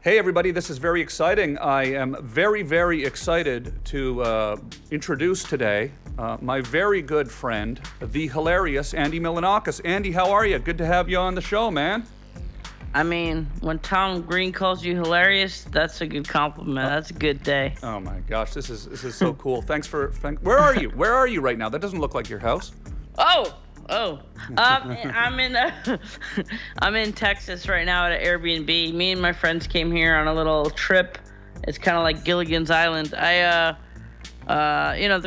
Hey everybody, this is very exciting. I am very, very excited to introduce today my very good friend, the hilarious Andy Milonakis. Andy, how are you? Good to have you on the show, man. I mean, when Tom Green calls you hilarious, that's a good compliment. That's a good day. Oh my gosh, this is so cool. Where are you? Where are you right now? That doesn't look like your house. I'm in I'm in Texas right now at an Airbnb. Me and my friends came here on a little trip. It's kind of like Gilligan's Island. The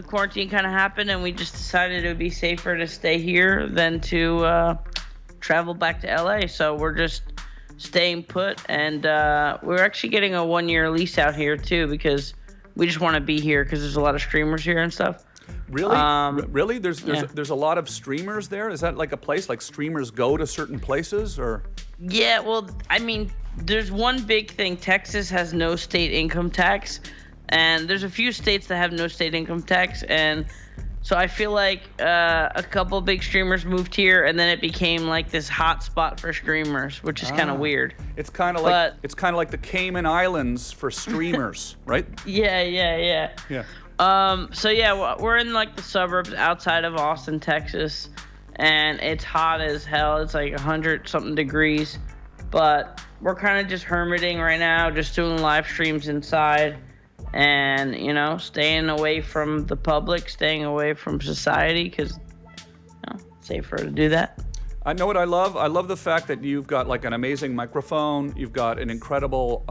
quarantine kind of happened, and we just decided it would be safer to stay here than to travel back to LA. So we're just staying put, and we're actually getting a 1-year lease out here too because we just want to be here because there's a lot of streamers here and stuff. Really? Really? There's a lot of streamers there? Is that like a place like streamers go to certain places or? Yeah, well, I mean, there's one big thing. Texas has no state income tax, and there's a few states that have no state income tax, and so I feel like a couple big streamers moved here, and then it became like this hot spot for streamers, which is kind of weird. It's kind of like the Cayman Islands for streamers, right? Yeah. Yeah. So yeah, we're in like the suburbs outside of Austin, Texas, and it's hot as hell. It's like 100-something degrees, but we're kind of just hermiting right now, just doing live streams inside, and staying away from the public, staying away from society, because it's safer to do that. I know what I love. I love the fact that you've got like an amazing microphone. You've got an incredible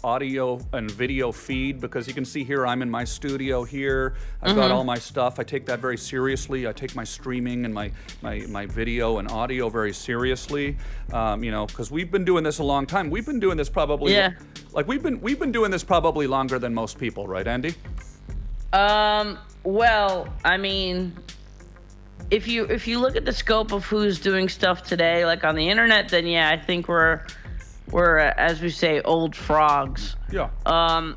audio and video feed, because you can see here I'm in my studio here. I've got all my stuff. I take that very seriously. I take my streaming and my video and audio very seriously. Because we've been doing this a long time. We've been doing this probably we've been doing this probably longer than most people, right, Andy? Well, I mean, If you look at the scope of who's doing stuff today, like on the internet, then yeah, I think we're as we say, old frogs. Yeah. I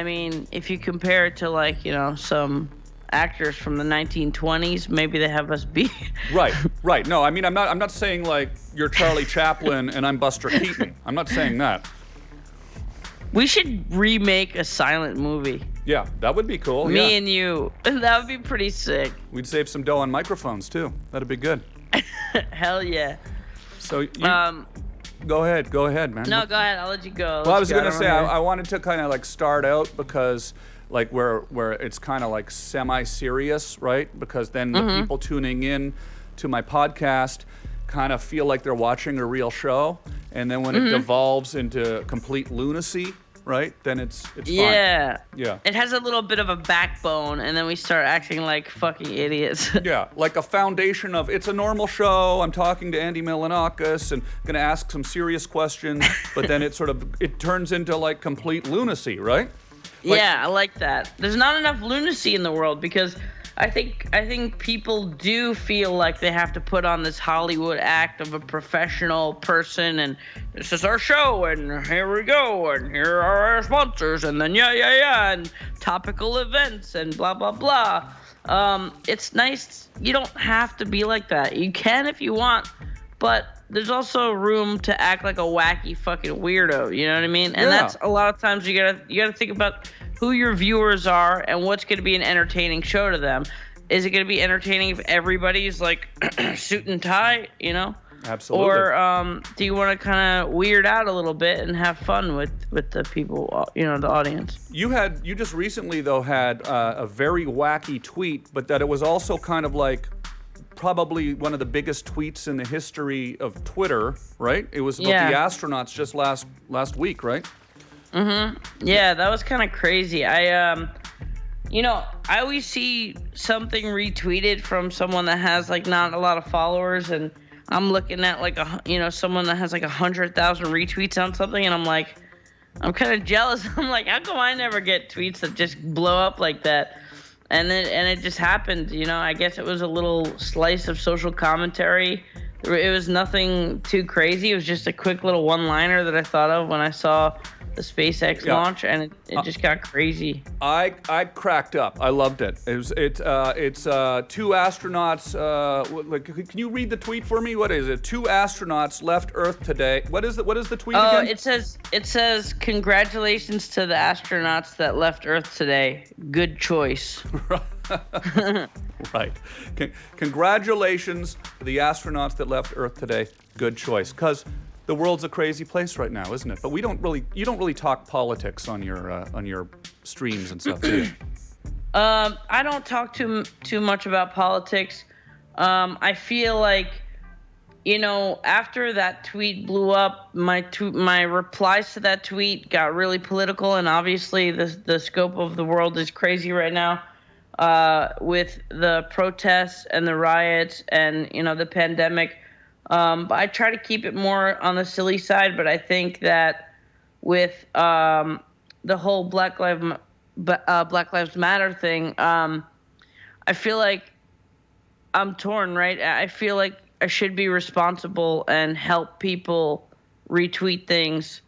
mean, if you compare it to like some actors from the 1920s, maybe they have us beat. Right. No, I mean, I'm not saying like you're Charlie Chaplin and I'm Buster Keaton. I'm not saying that. We should remake a silent movie. Yeah, that would be cool. Me and you. That would be pretty sick. We'd save some dough on microphones too. That'd be good. Hell yeah. So go ahead, man. No, go ahead. I'll let you go. Well, I was gonna say I wanted to kind of like start out because like where it's kind of like semi-serious, right? Because then the people tuning in to my podcast kind of feel like they're watching a real show, and then when it devolves into complete lunacy, right? Then it's fine. Yeah. Yeah. It has a little bit of a backbone, and then we start acting like fucking idiots. Yeah, like a foundation of it's a normal show. I'm talking to Andy Milonakis and gonna ask some serious questions, but then it turns into like complete lunacy, right? Yeah, I like that. There's not enough lunacy in the world because I think people do feel like they have to put on this Hollywood act of a professional person, and this is our show, and here we go, and here are our sponsors, and then and topical events, and blah blah blah. It's nice. You don't have to be like that. You can if you want, but there's also room to act like a wacky fucking weirdo. You know what I mean? And that's a lot of times you gotta think about who your viewers are and what's going to be an entertaining show to them. Is it going to be entertaining if everybody's like suit and tie, Absolutely. Or do you want to kind of weird out a little bit and have fun with the people, the audience? You just recently though had a very wacky tweet, but that it was also kind of like probably one of the biggest tweets in the history of Twitter, right? It was about the astronauts just last week, right? Yeah, that was kind of crazy. I always see something retweeted from someone that has like not a lot of followers, and I'm looking at like someone that has like 100,000 retweets on something, and I'm kind of jealous. I'm like, how come I never get tweets that just blow up like that? And it just happened. I guess it was a little slice of social commentary. It was nothing too crazy. It was just a quick little one-liner that I thought of when I saw the SpaceX Yeah. launch, and it just got crazy. I cracked up. I loved it. It's two astronauts. Can you read the tweet for me? What is it? Two astronauts left Earth today. What is the tweet again? It says congratulations to the astronauts that left Earth today. Good choice. Right. Congratulations to the astronauts that left Earth today. Good choice. Because the world's a crazy place right now, isn't it? But you don't really talk politics on your streams and stuff, do you? I don't talk too much about politics. I feel like, after that tweet blew up, my replies to that tweet got really political, and obviously the scope of the world is crazy right now, with the protests and the riots and the pandemic. But I try to keep it more on the silly side. But I think that with the whole Black Lives Matter thing, I feel like I'm torn, right? I feel like I should be responsible and help people retweet things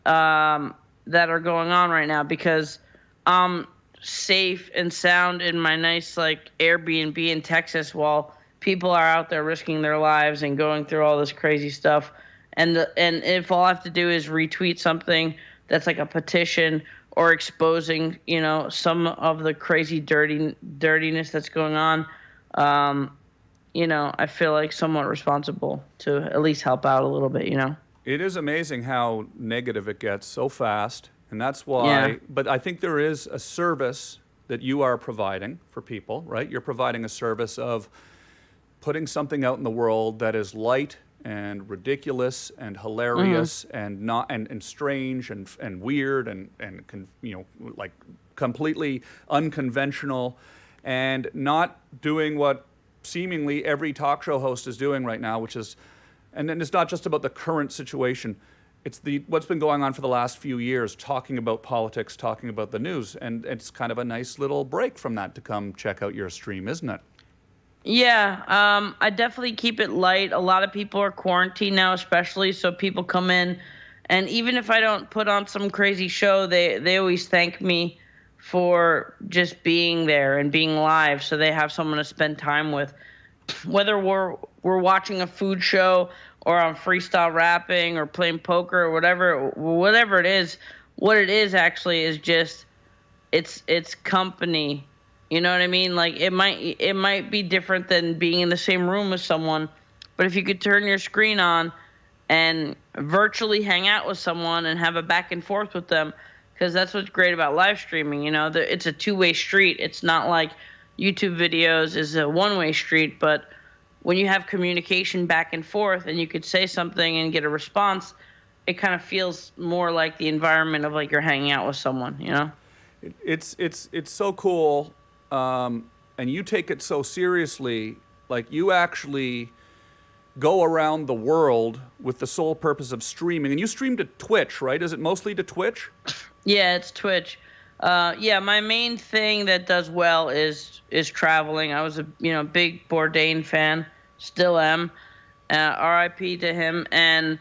that are going on right now, because I'm safe and sound in my nice Airbnb in Texas while people are out there risking their lives and going through all this crazy stuff. And if all I have to do is retweet something that's like a petition or exposing, some of the crazy dirtiness that's going on, I feel like somewhat responsible to at least help out a little bit, It is amazing how negative it gets so fast, and that's why. Yeah. But I think there is a service that you are providing for people, right? You're providing a service of putting something out in the world that is light and ridiculous and hilarious and not and strange and weird and completely unconventional, and not doing what seemingly every talk show host is doing right now, which is, and then it's not just about the current situation. It's what's been going on for the last few years, talking about politics, talking about the news, and it's kind of a nice little break from that to come check out your stream, isn't it? Yeah, I definitely keep it light. A lot of people are quarantined now, especially, so people come in, and even if I don't put on some crazy show, they always thank me for just being there and being live, so they have someone to spend time with. Whether we're watching a food show or I'm freestyle rapping or playing poker or whatever it is, what it is actually is just it's company. You know what I mean? Like it might be different than being in the same room with someone, but if you could turn your screen on and virtually hang out with someone and have a back and forth with them, because that's what's great about live streaming. It's a two-way street. It's not like YouTube videos is a one-way street, but when you have communication back and forth and you could say something and get a response, it kind of feels more like the environment of like you're hanging out with someone, It's so cool. And you take it so seriously, like you actually go around the world with the sole purpose of streaming. And you stream to Twitch, right? Is it mostly to Twitch? Yeah, it's Twitch. My main thing that does well is traveling. I was a big Bourdain fan, still am. R.I.P. to him. And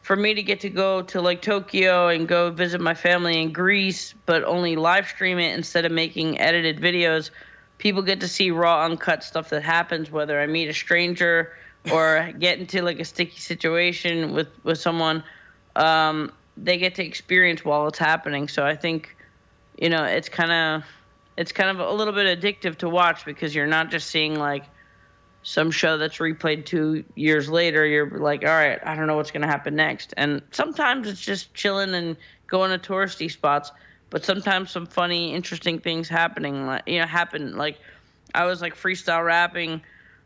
for me to get to go to like Tokyo and go visit my family in Greece, but only live stream it instead of making edited videos, people get to see raw, uncut stuff that happens, whether I meet a stranger or get into like a sticky situation with someone. They get to experience while it's happening. So I think, it's kind of a little bit addictive to watch, because you're not just seeing like some show that's replayed 2 years later. You're like, all right, I don't know what's going to happen next. And sometimes it's just chilling and going to touristy spots, but sometimes some funny, interesting things happen. Like I was like freestyle rapping.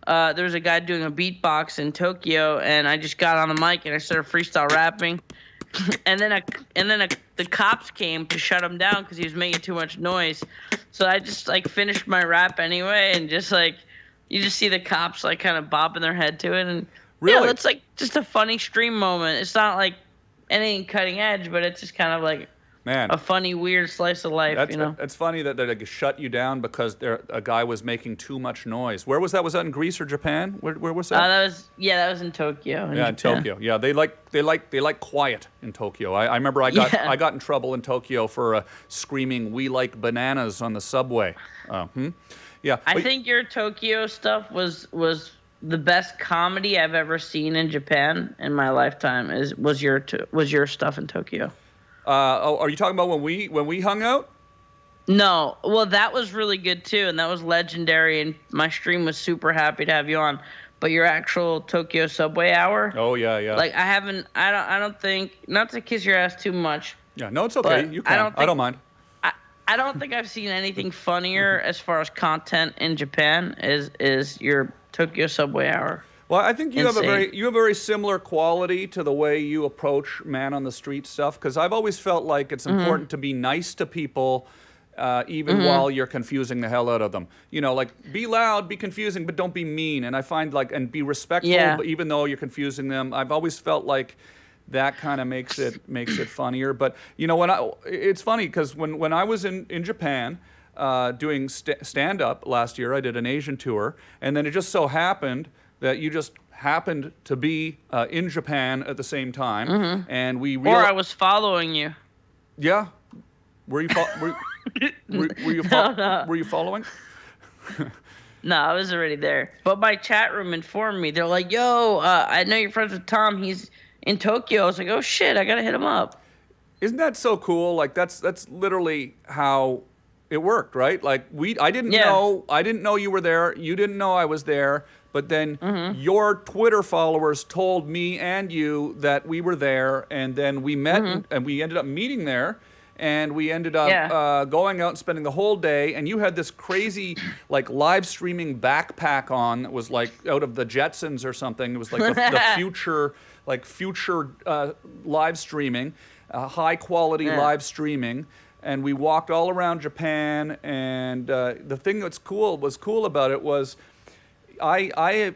There was a guy doing a beatbox in Tokyo, and I just got on the mic and I started freestyle rapping. and then the cops came to shut him down because he was making too much noise. So I just like finished my rap anyway, and just like you just see the cops like kind of bobbing their head to it, and really, it's like just a funny stream moment. It's not like anything cutting edge, but it's just kind of like Man, a funny, weird slice of life, that's you know. it's funny that they shut you down because a guy was making too much noise. Where was that? Was that in Greece or Japan? Where was that? That was in Tokyo, in Yeah, in Japan. Tokyo. Yeah, they like quiet in Tokyo. I remember Yeah. I got in trouble in Tokyo for screaming "We like bananas" on the subway. Yeah, I but- think your Tokyo stuff was the best comedy I've ever seen in Japan in my lifetime. Was your stuff in Tokyo? are you talking about when we hung out? No, well, that was really good too, and that was legendary. And my stream was super happy to have you on. But your actual Tokyo subway hour, Oh yeah, yeah. like I don't think, not to kiss your ass too much, Yeah, no, it's okay. but You can. I don't mind. I don't think I've seen anything funnier as far as content in Japan is your Tokyo subway hour. Well, I think you have Insane. a very similar quality to the way you approach man on the street stuff. Because I've always felt like it's Mm-hmm. important to be nice to people, even while you're confusing the hell out of them. You know, like be loud, be confusing, but don't be mean. And I find and be respectful, Yeah. but even though you're confusing them. I've always felt like that kind of makes it funnier. But you know, it's funny because when I was in Japan. Doing stand up last year, I did an Asian tour, and then it just so happened that you just happened to be in Japan at the same time, and we Or I was following you. yeah. Were you were you following? No, I was already there. But my chat room informed me. They're like, "Yo, I know you're friends with Tom. He's in Tokyo." I was like, "Oh shit, I gotta hit him up." Isn't that so cool? Like that's literally how it worked, right? Like I didn't Yeah. know you were there. You didn't know I was there. But then Mm-hmm. your Twitter followers told me and you that we were there, and then we met and we ended up meeting there, and we ended up Mm-hmm. Yeah. going out and spending the whole day. And you had this crazy like live streaming backpack on that was like out of the Jetsons or something. It was like the future live streaming, high quality Yeah. live streaming. And we walked all around Japan, and the thing that's cool about it was, I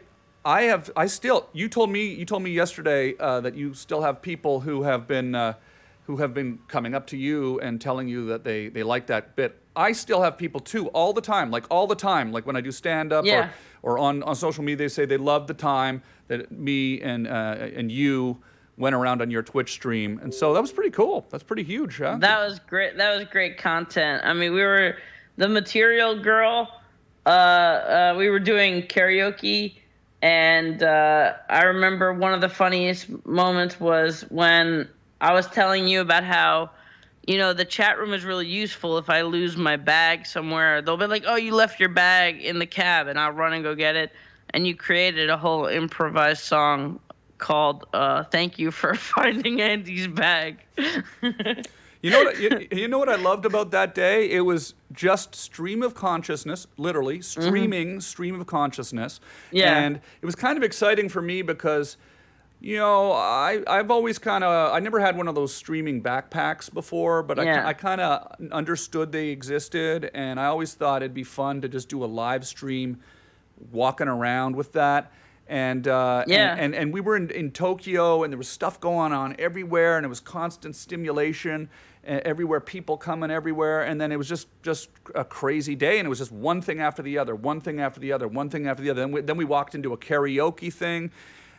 still. You told me yesterday that you still have people who have been coming up to you and telling you that they like that bit. I still have people too, all the time, like when I do stand up Yeah. or on social media, they say they love the time that me and you went around on your Twitch stream, and so that was pretty cool. That's pretty huge, huh? That was great. That was great content. I mean, we were the Material Girl. We were doing karaoke, and I remember one of the funniest moments was when I was telling you about how, you know, the chat room is really useful. If I lose my bag somewhere, they'll be like, "Oh, you left your bag in the cab," and I'll run and go get it. And you created a whole improvised song called "Thank You for Finding Andy's Bag." You know what I loved about that day? It was just stream of consciousness, literally stream of consciousness. Yeah. And it was kind of exciting for me because, you know, I've always I never had one of those streaming backpacks before, but Yeah. I kind of understood they existed, and I always thought it'd be fun to just do a live stream walking around with that. And Yeah. and we were in Tokyo, and there was stuff going on everywhere, and it was constant stimulation everywhere, people coming everywhere, and then it was just a crazy day, and it was just one thing after the other, one thing after the other, one thing after the other. Then we walked into a karaoke thing,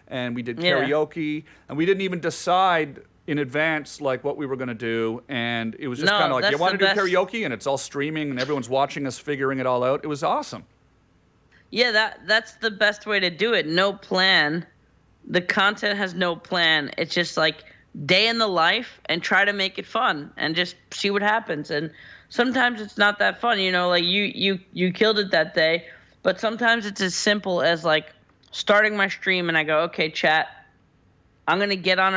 and we did Yeah. karaoke, and we didn't even decide in advance like what we were going to do, and it was just No, kind of like, that's you want to the do best. karaoke, and it's all streaming, and everyone's watching us figuring it all out. It was awesome. Yeah, that's the best way to do it. No plan. The content has no plan. It's just like day in the life, and try to make it fun and just see what happens. And sometimes it's not that fun, you know, like you killed it that day, but sometimes it's as simple as like starting my stream and I go, "Okay, chat, I'm going to get on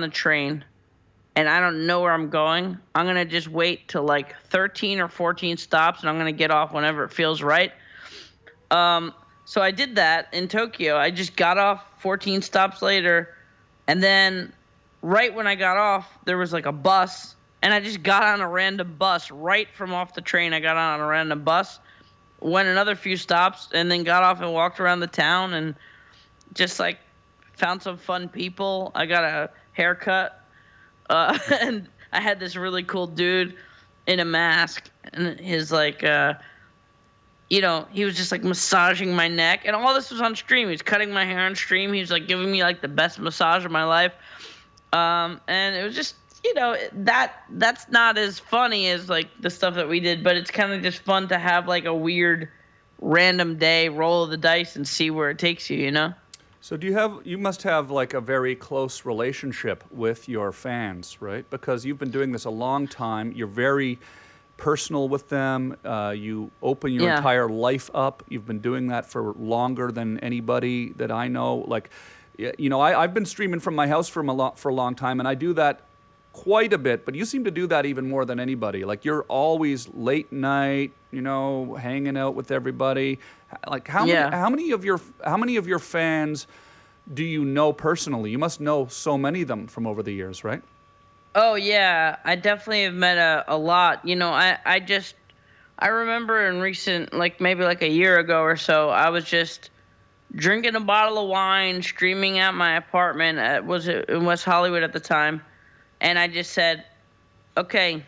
the train, and I don't know where I'm going. I'm going to just wait till like 13 or 14 stops, and I'm going to get off whenever it feels right." So I did that in Tokyo. I just got off 14 stops later, and then right when I got off, there was like a bus, and I just got on a random bus right from off the train. I got on a random bus, went another few stops, and then got off and walked around the town and just like found some fun people. I got a haircut, and I had this really cool dude in a mask, and his like he was just like massaging my neck, and all this was on stream. He was cutting my hair on stream. He was like giving me like the best massage of my life. And it was just, that's not as funny as like the stuff that we did, but it's kind of just fun to have like a weird random day, roll of the dice and see where it takes you, So you must have like a very close relationship with your fans, right? Because you've been doing this a long time. You're very personal with them. You open your entire life up. You've been doing that for longer than anybody that I know. Like, I've been streaming from my house for a long time, and I do that quite a bit. But you seem to do that even more than anybody. Like, you're always late night, hanging out with everybody. Like, how many of your fans do you know personally? You must know so many of them from over the years, right? Oh yeah, I definitely have met a lot. I remember in recent, like maybe like a year ago or so, I was just drinking a bottle of wine, streaming at my apartment. Was in West Hollywood at the time, and I just said, "Okay,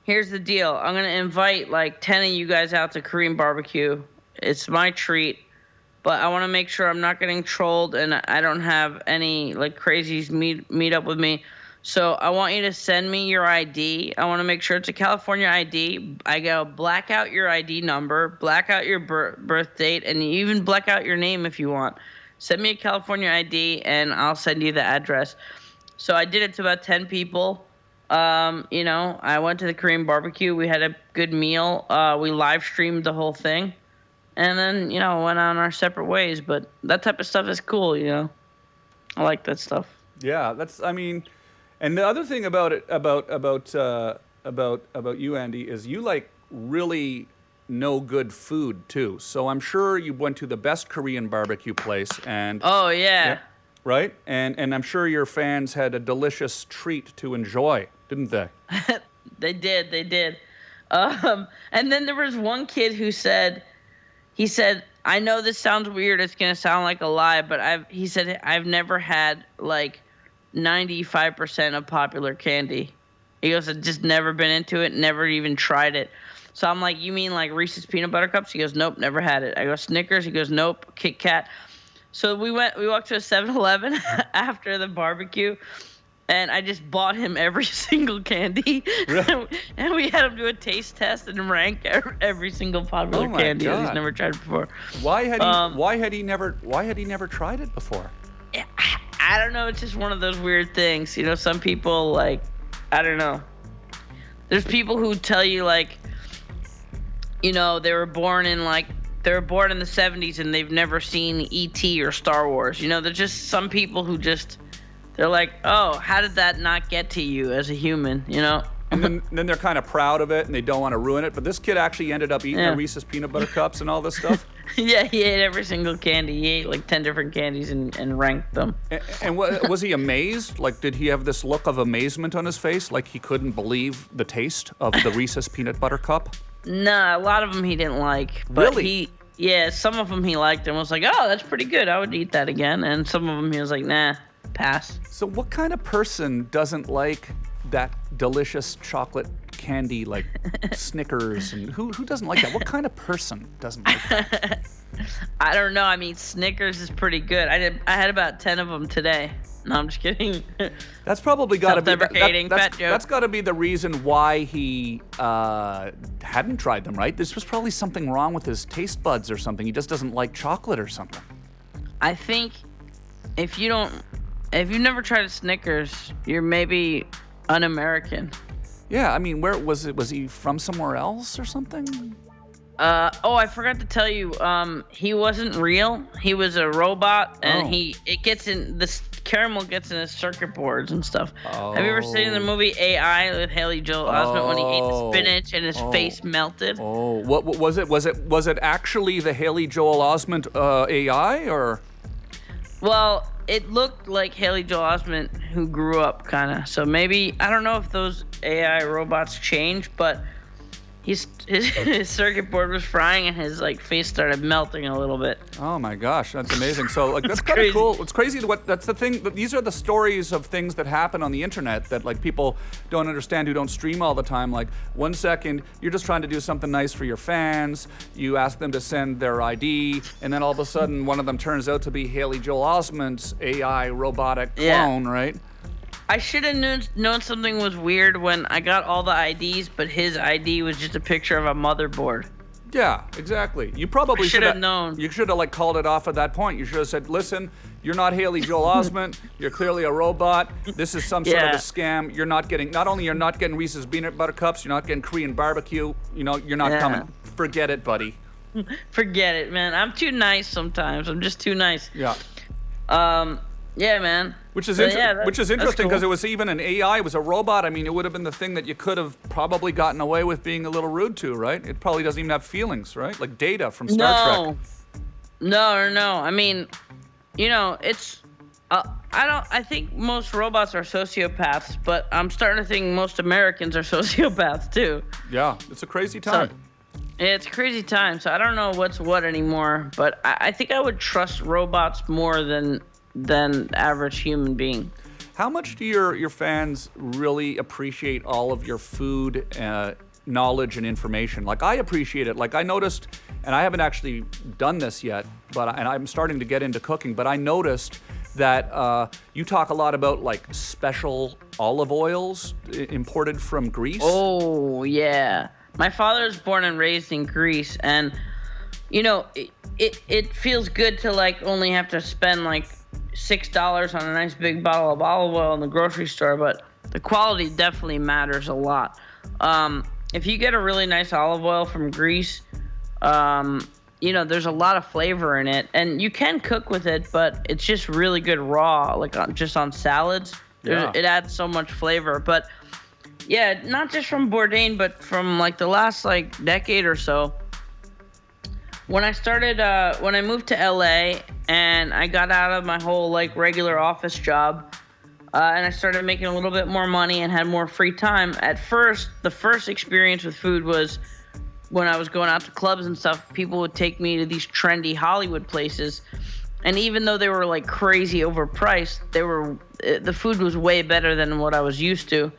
here's the deal. I'm gonna invite like 10 of you guys out to Korean barbecue. It's my treat." But I want to make sure I'm not getting trolled and I don't have any like crazies meet up with me. So I want you to send me your ID. I want to make sure it's a California ID. I go black out your ID number, black out your birth date, and even black out your name if you want. Send me a California ID and I'll send you the address. So I did it to about 10 people. I went to the Korean barbecue. We had a good meal. We live streamed the whole thing. And then, went on our separate ways. But that type of stuff is cool, I like that stuff. Yeah, and the other thing about it, about you, Andy, is you like really know good food too. So I'm sure you went to the best Korean barbecue place, and oh yeah, right, and I'm sure your fans had a delicious treat to enjoy, didn't they? They did. And then there was one kid who said. He said, I know this sounds weird. It's going to sound like a lie, but he said, I've never had like 95% of popular candy. He goes, I've just never been into it, never even tried it. So I'm like, you mean like Reese's Peanut Butter Cups? He goes, nope, never had it. I go, Snickers? He goes, nope, Kit Kat. So we walked to a 7-Eleven after the barbecue. And I just bought him every single candy, Really? And we had him do a taste test and rank every single popular candy that he's never tried before. Why had he never tried it before? I don't know. It's just one of those weird things. Some people like, I don't know. There's people who tell you like, they were born in the 70s and they've never seen E.T. or Star Wars. There's just some people who just. They're like, oh, how did that not get to you as a human, And then they're kind of proud of it and they don't want to ruin it. But this kid actually ended up eating the Reese's Peanut Butter Cups and all this stuff. Yeah, he ate every single candy. He ate like 10 different candies and ranked them. And was he amazed? Like, did he have this look of amazement on his face? Like he couldn't believe the taste of the Reese's Peanut Butter Cup? Nah, a lot of them he didn't like. But really? Some of them he liked and was like, oh, that's pretty good. I would eat that again. And some of them he was like, nah. Pass. So what kind of person doesn't like that delicious chocolate candy like Snickers? And who doesn't like that? What kind of person doesn't like that? I don't know. I mean, Snickers is pretty good. I had about 10 of them today. No, I'm just kidding. That's probably got to be self-deprecating fat joke. That's got to be the reason why he hadn't tried them, right? This was probably something wrong with his taste buds or something. He just doesn't like chocolate or something. I think if you've never tried a Snickers, you're maybe un-American. Yeah, I mean, where was it? Was he from somewhere else or something? I forgot to tell you. He wasn't real. He was a robot, and this caramel gets in his circuit boards and stuff. Oh. Have you ever seen the movie AI with Haley Joel Osment when he ate the spinach and his face melted? Oh, what was it? Was it actually the Haley Joel Osment AI or? Well, it looked like Haley Joel Osment who grew up, kind of. So maybe, I don't know if those AI robots change, but his circuit board was frying and his like face started melting a little bit. Oh my gosh, that's amazing. So like that's kind of crazy. cool. It's crazy that's the thing. These are the stories of things that happen on the internet that like people don't understand who don't stream all the time. Like 1 second you're just trying to do something nice for your fans. You ask them to send their ID, and then all of a sudden one of them turns out to be Haley Joel Osment's AI robotic clone, right? I should have known something was weird when I got all the IDs, but his ID was just a picture of a motherboard. Yeah, exactly. You probably should have known. You should have like called it off at that point. You should have said, "Listen, you're not Haley Joel Osment. You're clearly a robot. This is some sort of a scam. You're not getting. Not only you're not getting Reese's peanut butter cups, you're not getting Korean barbecue. You know, you're not coming. Forget it, buddy. Forget it, man. I'm too nice sometimes. I'm just too nice. Yeah. Yeah, man. Which is interesting cool. because it was even an AI, it was a robot. I mean, it would have been the thing that you could have probably gotten away with being a little rude to, right? It probably doesn't even have feelings, right? Like Data from Star Trek. No. I mean, you know, it's I think most robots are sociopaths, but I'm starting to think most Americans are sociopaths too. Yeah, it's a crazy time. It's a crazy time, so I don't know what's what anymore, but I think I would trust robots more than average human being. How much do your fans really appreciate all of your food knowledge and information? Like I appreciate it. Like I noticed, and I haven't actually done this yet, and I'm starting to get into cooking, but I noticed that you talk a lot about like special olive oils imported from Greece. Oh, yeah. My father was born and raised in Greece, and you know, it feels good to like only have to spend like $6 on a nice big bottle of olive oil in the grocery store, but the quality definitely matters a lot. If you get a really nice olive oil from Greece, you know, there's a lot of flavor in it, and you can cook with it, but it's just really good raw, like just on salads. It adds so much flavor. But yeah, not just from Bourdain, but from like the last like decade or so. When I moved to LA and I got out of my whole like regular office job, and I started making a little bit more money and had more free time. At first, the first experience with food was when I was going out to clubs and stuff. People would take me to these trendy Hollywood places, and even though they were like crazy overpriced, the food was way better than what I was used to.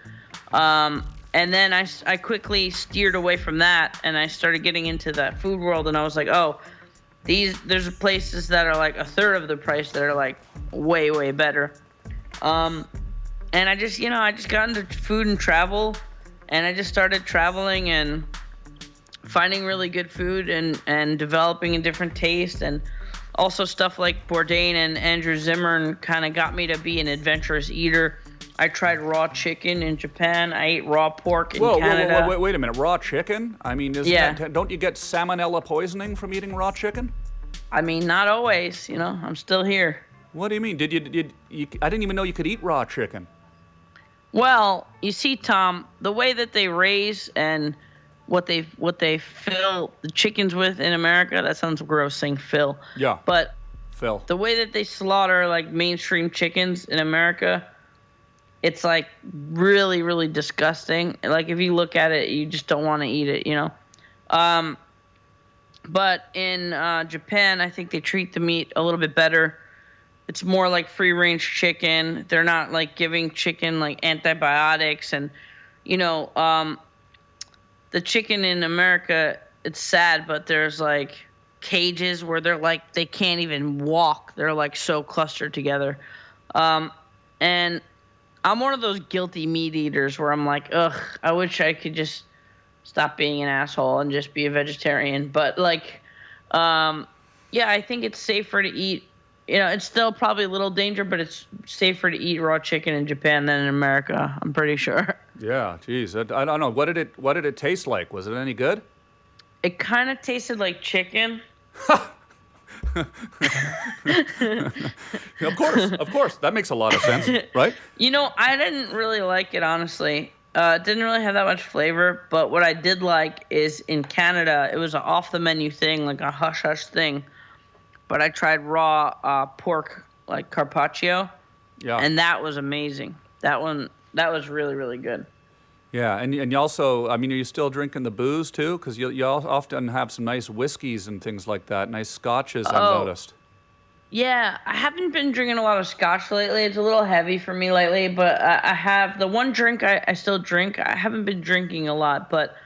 And then I quickly steered away from that, and I started getting into that food world, and I was like, oh, there's places that are like a third of the price that are like way, way better. And I just got into food and travel, and I just started traveling and finding really good food and developing a different taste, and also stuff like Bourdain and Andrew Zimmern kind of got me to be an adventurous eater. I tried raw chicken in Japan. I ate raw pork in Canada. Whoa, wait a minute. Raw chicken? I mean, don't you get salmonella poisoning from eating raw chicken? I mean, not always. You know, I'm still here. What do you mean? I didn't even know you could eat raw chicken. Well, you see, Tom, the way that they raise and what they fill the chickens with in America, that sounds gross saying fill. Yeah. But Phil. The way that they slaughter like mainstream chickens in America, it's like really, really disgusting. Like if you look at it, you just don't want to eat it, you know. But in Japan, I think they treat the meat a little bit better. It's more like free-range chicken. They're not like giving chicken like antibiotics, and you know, the chicken in America, it's sad, but there's like cages where they're like they can't even walk. They're like so clustered together, and I'm one of those guilty meat eaters where I'm like, ugh, I wish I could just stop being an asshole and just be a vegetarian. But like, yeah, I think it's safer to eat. You know, it's still probably a little danger, but it's safer to eat raw chicken in Japan than in America. I'm pretty sure. Yeah, geez, I don't know. What did it taste like? Was it any good? It kind of tasted like chicken. Of course, that makes a lot of sense, right? You know, I didn't really like it, honestly. It didn't really have that much flavor, but what I did like is in Canada, it was an off-the-menu thing, like a hush-hush thing. But I tried raw pork, like carpaccio, yeah, and that was amazing. That was really, really good. Yeah, and you also, I mean, are you still drinking the booze too? Because you often have some nice whiskeys and things like that, nice scotches, I've Oh, noticed. yeah, I haven't been drinking a lot of scotch lately. It's a little heavy for me lately, but I have the one drink I still drink. I haven't been drinking a lot, but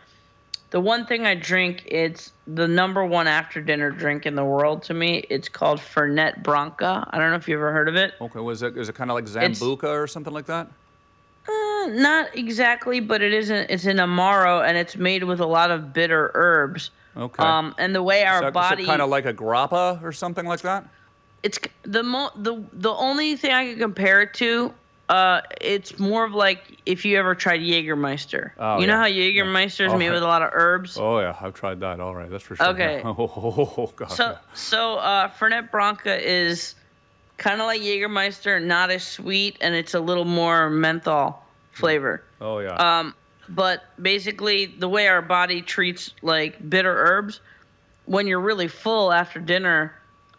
the one thing I drink, it's the number one after dinner drink in the world to me. It's called Fernet Branca. I don't know if you ever heard of it. Okay, is it kind of like It's Zambuca or something like that? not exactly, but it isn't. It's an amaro, and it's made with a lot of bitter herbs. Okay. And the way our Is it kind body, of like a grappa or something like that? it's the only thing I can compare it to. It's more of like if you ever tried Jägermeister. Oh You know yeah, how yeah. Jägermeister is All made right. with a lot of herbs. Oh yeah, I've tried that. All right, that's for sure. Yeah. Okay, Oh, God. so Yeah. Fernet Branca is kind of like Jägermeister, not as sweet, and it's a little more menthol flavor. Oh yeah. But basically, the way our body treats like bitter herbs, when you're really full after dinner,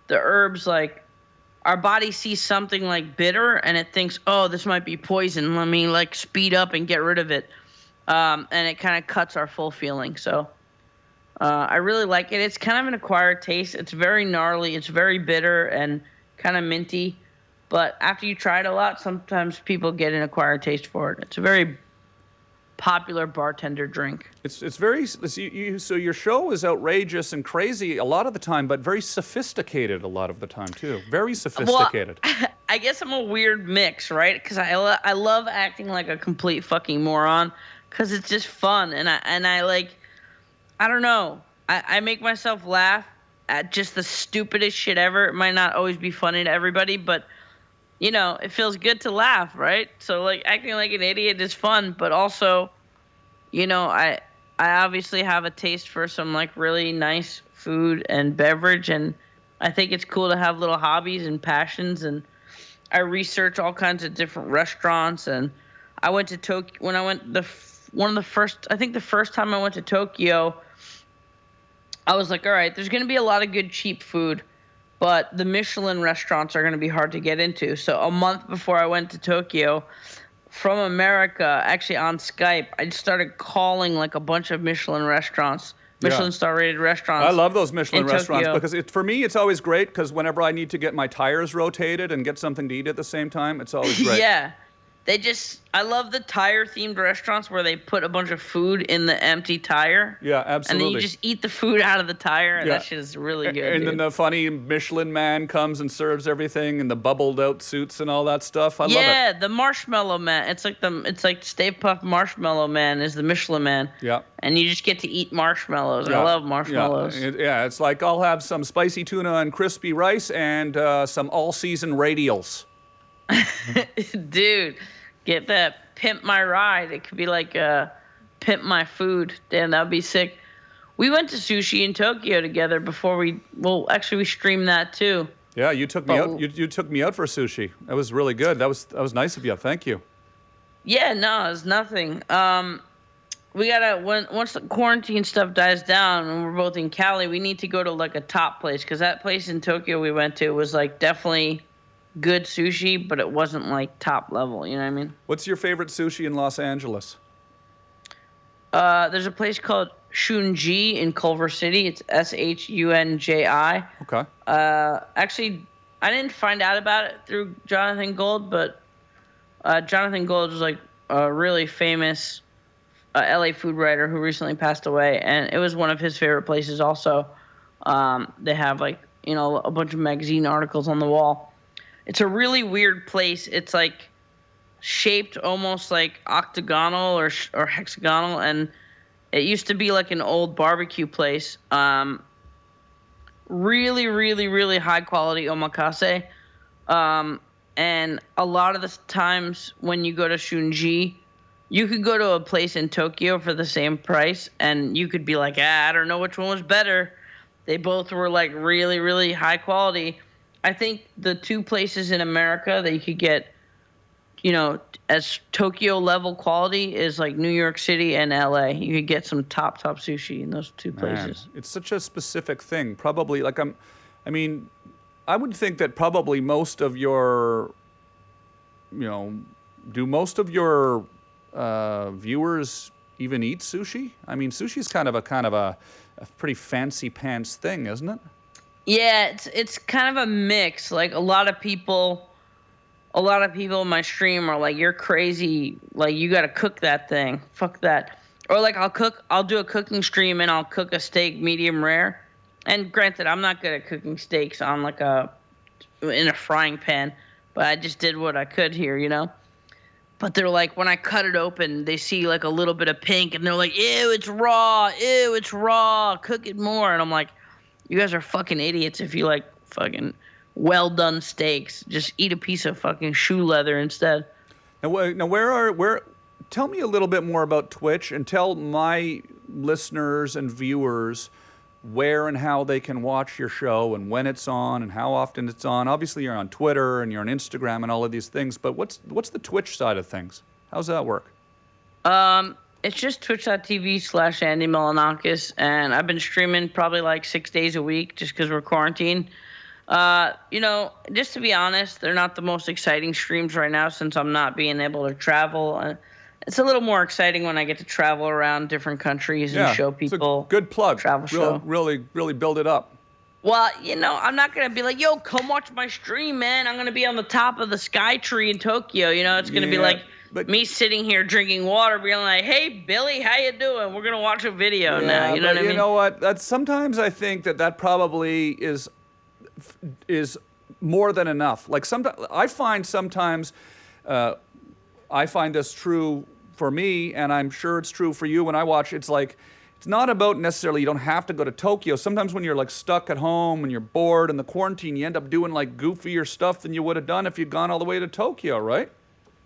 the herbs like our body sees something like bitter and it thinks, oh, this might be poison. Let me like speed up and get rid of it. And it kind of cuts our full feeling. So I really like it. It's kind of an acquired taste. It's very gnarly. It's very bitter and kind of minty. But after you try it a lot, sometimes people get an acquired taste for it. It's a very popular bartender drink. It's very so your show is outrageous and crazy a lot of the time, but very sophisticated a lot of the time too. Very sophisticated. Well, I guess I'm a weird mix, right? Because I love acting like a complete fucking moron because it's just fun, and I like, I don't know, I make myself laugh at just the stupidest shit ever. It might not always be funny to everybody, but it feels good to laugh, right? So like acting like an idiot is fun, but also, I obviously have a taste for some like really nice food and beverage, and I think it's cool to have little hobbies and passions, and I research all kinds of different restaurants, and I went to Tokyo when I went the first time I went to Tokyo, I was like, all right, there's going to be a lot of good cheap food, but the Michelin restaurants are going to be hard to get into. So a month before I went to Tokyo, from America, actually on Skype, I just started calling like a bunch of Michelin restaurants, Michelin star rated restaurants. I love those Michelin in restaurants Tokyo. because for me it's always great because whenever I need to get my tires rotated and get something to eat at the same time, it's always great. Yeah. I love the tire themed restaurants where they put a bunch of food in the empty tire. Yeah, absolutely. And then you just eat the food out of the tire. Yeah. That shit is really good. And then dude. the funny Michelin man comes and serves everything in the bubbled out suits and all that stuff. I love it. Yeah, the marshmallow man. It's like Stay Puft Marshmallow Man is the Michelin man. Yeah. And you just get to eat marshmallows. Yeah. I love marshmallows. Yeah, it's like I'll have some spicy tuna and crispy rice and some all-season radials. Dude, get that Pimp My Ride. It could be like Pimp My Food. Damn, that would be sick. We went to sushi in Tokyo together before we streamed that too. Yeah, you took me out. You took me out for sushi. That was really good. That was nice of you. Thank you. Yeah, no, it's nothing. We gotta once the quarantine stuff dies down and we're both in Cali, we need to go to like a top place because that place in Tokyo we went to was like definitely good sushi, but it wasn't like top level. You know what I mean? What's your favorite sushi in Los Angeles? There's a place called Shunji in Culver City. It's Shunji. Okay. Actually, I didn't find out about it through Jonathan Gold, but Jonathan Gold was like a really famous LA food writer who recently passed away, and it was one of his favorite places also. They have like, a bunch of magazine articles on the wall. It's a really weird place. It's like shaped almost like octagonal or hexagonal, and it used to be like an old barbecue place. Really, really, really high quality omakase. And a lot of the times when you go to Shunji, you could go to a place in Tokyo for the same price, and you could be like, I don't know which one was better. They both were like really, really high quality. I think the two places in America that you could get, as Tokyo level quality is like New York City and LA. You could get some top sushi in those two places. Man, it's such a specific thing. Probably I would think that probably most of your, do most of your viewers even eat sushi? I mean, sushi's kind of a pretty fancy pants thing, isn't it? Yeah, it's kind of a mix. Like a lot of people in my stream are like, "You're crazy! Like you got to cook that thing. Fuck that." Or like I'll do a cooking stream and I'll cook a steak medium rare. And granted, I'm not good at cooking steaks on like in a frying pan, but I just did what I could here, you know. But they're like, when I cut it open, they see like a little bit of pink, and they're like, "Ew, it's raw! Ew, it's raw! Cook it more!" And I'm like, "You guys are fucking idiots if you like fucking well done steaks. Just eat a piece of fucking shoe leather instead." Now, tell me a little bit more about Twitch, and tell my listeners and viewers where and how they can watch your show and when it's on and how often it's on. Obviously, you're on Twitter and you're on Instagram and all of these things, but what's the Twitch side of things? How's that work? It's just twitch.tv/Andy Milonakis, and I've been streaming probably like 6 days a week just because we're quarantined. You know, just to be honest, they're not the most exciting streams right now since I'm not being able to travel. It's a little more exciting when I get to travel around different countries and show people. It's a good plug. Travel show. Really build it up. Well, you know, I'm not going to be like, "Yo, come watch my stream, man. I'm going to be on the top of the sky tree in Tokyo." You know, it's going to be like me sitting here drinking water, being like, "Hey, Billy, how you doing? We're going to watch a video now." You know what I mean? You know what? That's sometimes I think that probably is more than enough. Like I find this true for me, and I'm sure it's true for you when I watch. It's like, it's not about necessarily, you don't have to go to Tokyo. Sometimes when you're like stuck at home and you're bored in the quarantine, you end up doing like goofier stuff than you would have done if you'd gone all the way to Tokyo, right?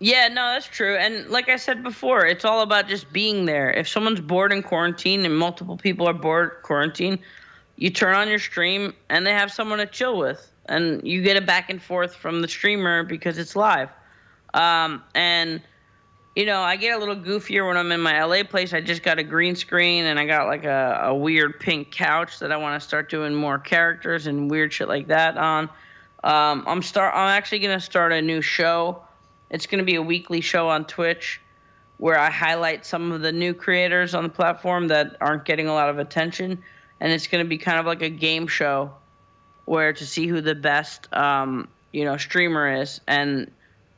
Yeah, no, that's true. And like I said before, it's all about just being there. If someone's bored in quarantine and multiple people are bored in quarantine, you turn on your stream and they have someone to chill with. And you get a back and forth from the streamer because it's live. And you know, I get a little goofier when I'm in my LA place. I just got a green screen and I got like a weird pink couch that I want to start doing more characters and weird shit like that on. I'm actually gonna start a new show. It's gonna be a weekly show on Twitch where I highlight some of the new creators on the platform that aren't getting a lot of attention, and it's gonna be kind of like a game show where to see who the best streamer is, and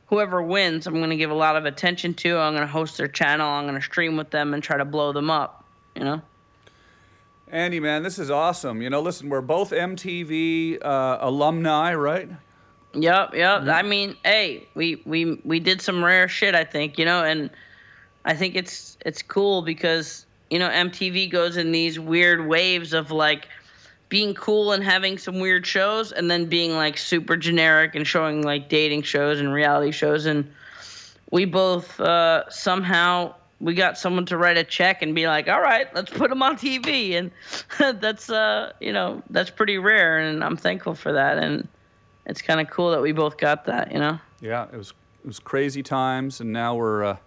whoever wins, I'm going to give a lot of attention to. I'm going to host their channel. I'm going to stream with them and try to blow them up, you know? Andy, man, this is awesome. You know, listen, we're both MTV alumni, right? Yep. I mean, hey, we did some rare shit, I think, you know, and I think it's cool because, you know, MTV goes in these weird waves of like being cool and having some weird shows and then being like super generic and showing like dating shows and reality shows. And we both somehow we got someone to write a check and be like, "All right, let's put them on TV." And that's that's pretty rare, and I'm thankful for that. And it's kind of cool that we both got that, you know? Yeah, it was crazy times, and now we're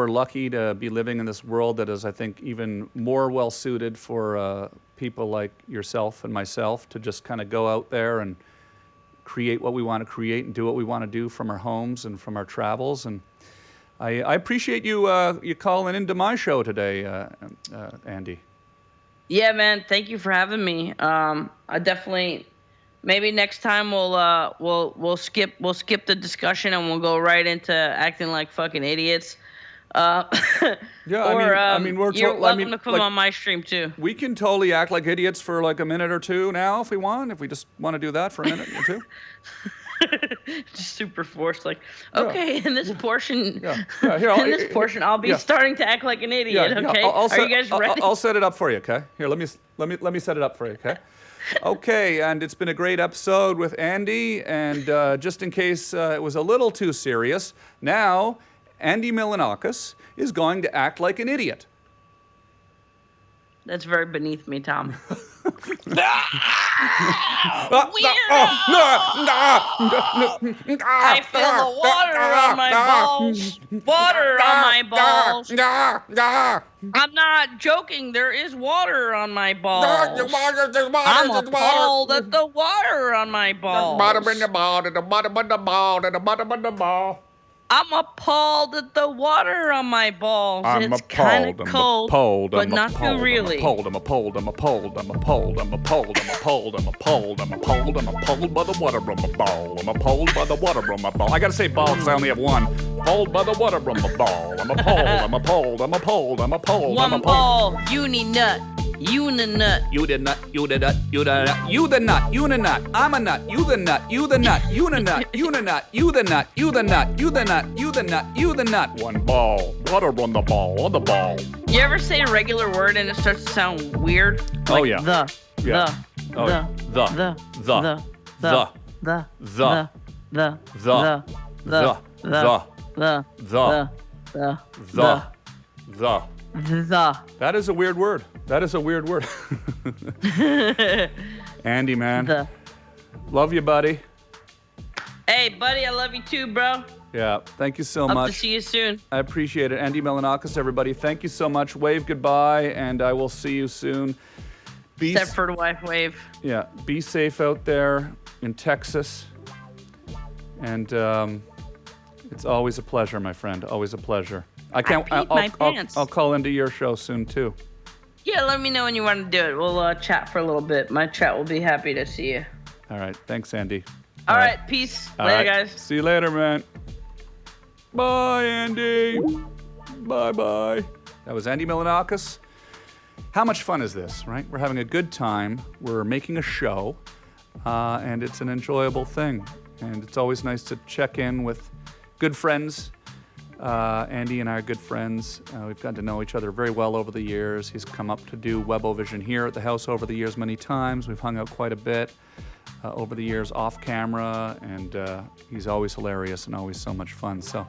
lucky to be living in this world that is, I think, even more well suited for people like yourself and myself to just kind of go out there and create what we want to create and do what we want to do from our homes and from our travels. And I appreciate you calling into my show today, Andy. Yeah, man. Thank you for having me. I definitely. Maybe next time we'll skip the discussion and we'll go right into acting like fucking idiots. Yeah, I mean, you're welcome to come on my stream too. We can totally act like idiots for like a minute or two now if we want. If we just want to do that for a minute or two. Just super forced, like, okay, in this portion, Here, I'll be starting to act like an idiot. Okay, are you guys ready? I'll set it up for you. Okay, here, let me set it up for you. Okay. Okay, and it's been a great episode with Andy, and just in case it was a little too serious, now Andy Milonakis is going to act like an idiot. That's very beneath me, Tom. I feel the water on my balls. Water on my balls. I'm not joking. There is water on my balls. I'm appalled at the water on my balls. I'm appalled at the water on my balls. I'm It's kind appalled. of I'm cold, appalled. but I'm not appalled. too really. I'm appalled. I'm appalled. I'm appalled. I'm appalled. I'm appalled. I'm appalled. I'm appalled. I'm appalled by the water on my ball. I'm appalled by the water on my ball. I gotta say ball because I only have one. Appalled by the water on my ball. I'm appalled. I'm appalled. I'm appalled. I'm appalled. I'm One appalled. ball, uni nut, uni nut. You the nut, you the nut, you the nut, you the nut, you the nut, I'm a nut, you the nut, you the nut, you the nut, you the nut, you the nut, you the nut, you the nut, you the nut, you the nut. One ball, water on the ball, on the ball. You ever say a regular word and it starts to sound weird? Oh, Like yeah. The. Yeah. Oh, yeah. The. That is a weird word. That is a weird word. Andy, man. Love you, buddy. Hey, buddy, I love you too, bro. Yeah, thank you so Hope much. to see you soon. I appreciate it. Andy Milonakis, everybody. Thank you so much. Wave goodbye, and I will see you soon. Stepford wife wave. Yeah, be safe out there in Texas. And it's always a pleasure, my friend. Always a pleasure. I can't. I peed my pants. I'll call into your show soon too. Yeah, let me know when you want to do it. We'll chat for a little bit. My chat will be happy to see you. All right. Thanks, Andy. All right. Peace. All Later, right. guys. See you later, man. Bye, Andy. Bye-bye. That was Andy Milonakis. How much fun is this, right? We're having a good time. We're making a show, and it's an enjoyable thing. And it's always nice to check in with good friends. Andy and I are good friends. We've gotten to know each other very well over the years. He's come up to do Webovision here at the house over the years many times. We've hung out quite a bit over the years off camera, and he's always hilarious and always so much fun. So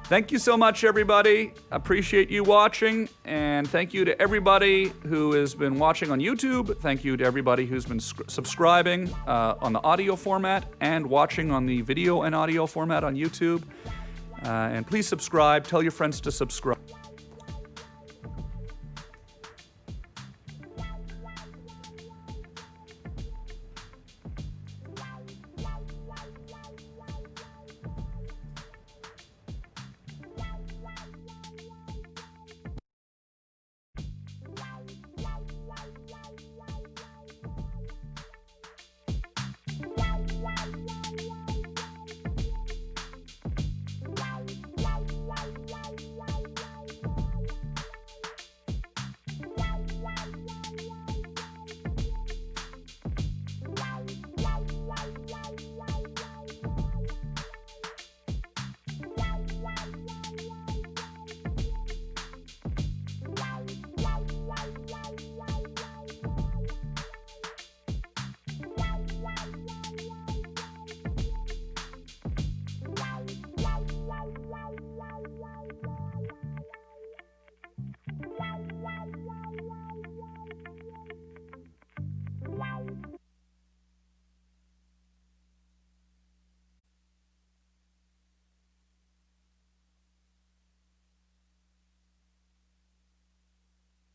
thank you so much, everybody. Appreciate you watching, and thank you to everybody who has been watching on YouTube. Thank you to everybody who's been subscribing on the audio format and watching on the video and audio format on YouTube. And please subscribe. Tell your friends to subscribe.